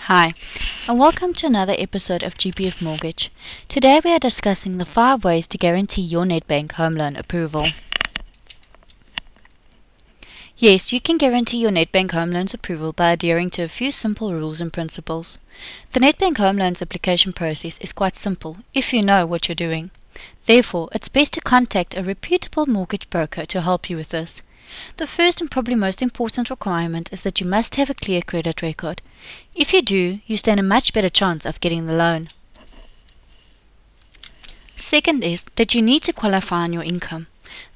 Hi, and welcome to another episode of GPF Mortgage. Today we are discussing the 5 ways to guarantee your Nedbank Home Loan approval. Yes, you can guarantee your Nedbank Home Loans approval by adhering to a few simple rules and principles. The Nedbank Home Loans application process is quite simple if you know what you're doing. Therefore, it's best to contact a reputable mortgage broker to help you with this. The first and probably most important requirement is that you must have a clear credit record. If you do, you stand a much better chance of getting the loan. Second is that you need to qualify on your income.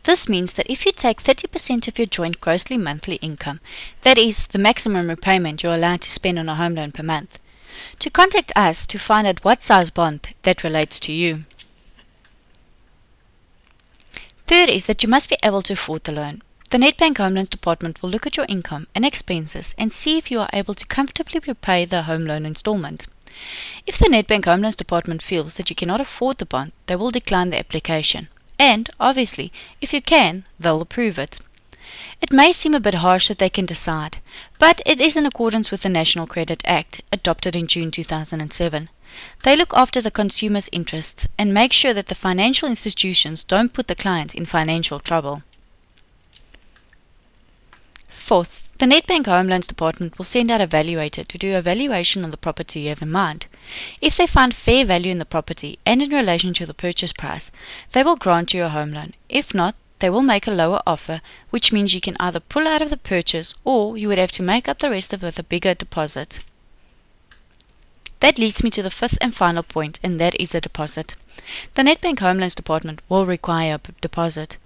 This means that if you take 30% of your joint grossly monthly income, that is the maximum repayment you're allowed to spend on a home loan per month, to contact us to find out what size bond that relates to you. Third is that you must be able to afford the loan. The Nedbank Home Loans Department will look at your income and expenses and see if you are able to comfortably repay the home loan installment. If the Nedbank Home Loans Department feels that you cannot afford the bond, they will decline the application. And, obviously, if you can, they'll approve it. It may seem a bit harsh that they can decide, but it is in accordance with the National Credit Act, adopted in June 2007. They look after the consumer's interests and make sure that the financial institutions don't put the client in financial trouble. Fourth, the Nedbank Home Loans Department will send out a valuator to do a valuation on the property you have in mind. If they find fair value in the property and in relation to the purchase price, they will grant you a home loan. If not, they will make a lower offer, which means you can either pull out of the purchase or you would have to make up the rest of it with a bigger deposit. That leads me to the fifth and final point, and that is a deposit. The Nedbank Home Loans Department will require a deposit.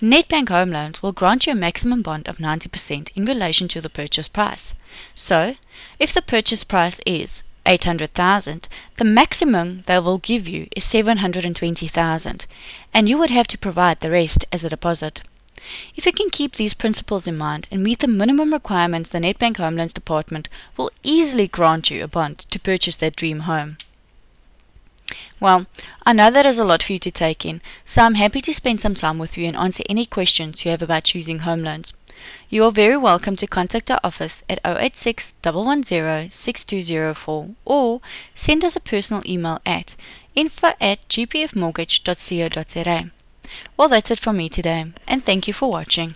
Nedbank Home Loans will grant you a maximum bond of 90% in relation to the purchase price. So, if the purchase price is 800,000, the maximum they will give you is 720,000, and you would have to provide the rest as a deposit. If you can keep these principles in mind and meet the minimum requirements, the Nedbank Home Loans Department will easily grant you a bond to purchase that dream home. Well, I know that is a lot for you to take in, so I'm happy to spend some time with you and answer any questions you have about choosing home loans. You are very welcome to contact our office at 086 110 6204 or send us a personal email at info@gpfmortgage.co.za. Well, that's it from me today, and thank you for watching.